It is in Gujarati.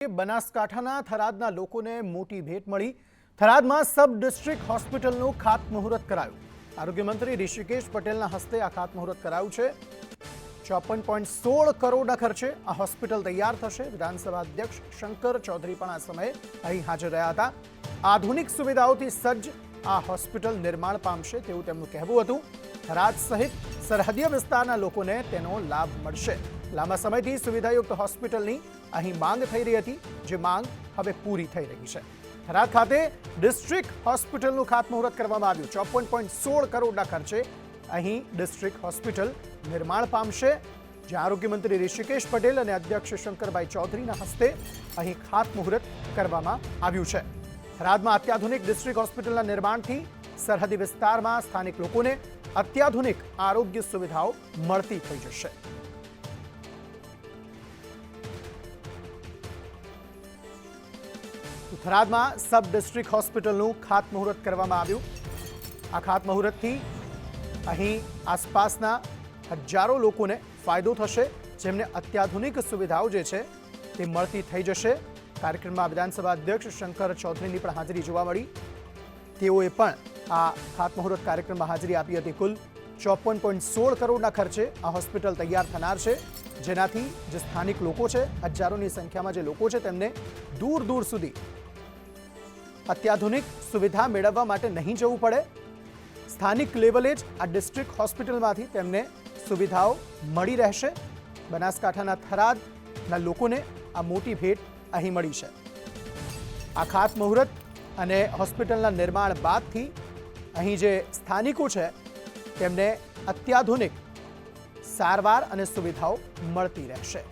બનાસકાંઠાના થરાદના લોકોને મોટી ભેટ મળી। થરાદમાં સબ ડિસ્ટ્રિક્ટ હોસ્પિટલનું ખાતમુહૂર્ત કરાયું। આરોગ્ય મંત્રી ઋષિકેશ પટેલના હસ્તે આ ખાતમુહૂર્ત કરાયું છે। 54.16 કરોડના ખર્ચે આ હોસ્પિટલ તૈયાર થશે। વિધાનસભા અધ્યક્ષ શંકર ચૌધરી પણ આ સમયે અહીં હાજર રહ્યા હતા। આધુનિક સુવિધાઓથી સજ્જ આ હોસ્પિટલ નિર્માણ પામશે તેવું તેમનું કહેવું હતું। થરાદ સહિત સરહદીય વિસ્તારના લોકોને તેનો લાભ મળશે। લાંબા સમયથી સુવિધાયુક્ત હોસ્પિટલની અહીં માંગ થઈ રહી હતી, જે માંગ હવે પૂરી થઈ રહી છે। થરાદ ખાતે ડિસ્ટ્રિક્ટ હોસ્પિટલનું ખાતમુહૂર્ત કરવામાં આવ્યું। 54.16 કરોડના ખર્ચે અહીં ડિસ્ટ્રિક્ટ હોસ્પિટલ નિર્માણ પામશે, જ્યાં આરોગ્ય મંત્રી ઋષિકેશ પટેલ અને અધ્યક્ષ શંકરભાઈ ચૌધરીના હસ્તે અહીં ખાતમુહૂર્ત કરવામાં આવ્યું છે। થરાદમાં અત્યાધુનિક ડિસ્ટ્રિક્ટ હોસ્પિટલના નિર્માણથી સરહદી વિસ્તારમાં સ્થાનિક લોકોને અત્યાધુનિક આરોગ્ય સુવિધાઓ મળતી થઈ જશે। થરાદમાં સબ ડિસ્ટ્રિક્ટ હોસ્પિટલનું ખાતમુહૂર્ત કરવામાં આવ્યું। આ ખાતમુહૂર્તથી અહીં આસપાસના હજારો લોકોને ફાયદો થશે, જેમને અત્યાધુનિક સુવિધાઓ જે છે તે મળતી થઈ જશે। કાર્યક્રમમાં વિધાનસભા અધ્યક્ષ શંકર ચૌધરીની પણ હાજરી જોવા મળી। તેઓએ પણ આ ખાતમુહૂર્ત કાર્યક્રમમાં હાજરી આપી હતી। કુલ 54.16 કરોડના ખર્ચે આ હોસ્પિટલ તૈયાર થનાર છે, જેનાથી જે સ્થાનિક લોકો છે, હજારોની સંખ્યામાં જે લોકો છે, તેમને દૂર દૂર સુધી અત્યાધુનિક સુવિધા મેળવવા માટે નહીં જવું પડે। સ્થાનિક લેવલે જ આ ડિસ્ટ્રિક્ટ હોસ્પિટલમાંથી તેમને સુવિધાઓ મળી રહેશે। બનાસકાંઠાના થરાદના લોકોને આ મોટી ભેટ અહીં મળી છે। આ ખાતમુહૂર્ત અને હોસ્પિટલના નિર્માણ બાદથી અહીં જે સ્થાનિકો છે તેમને અત્યાધુનિક સારવાર અને સુવિધાઓ મળતી રહેશે।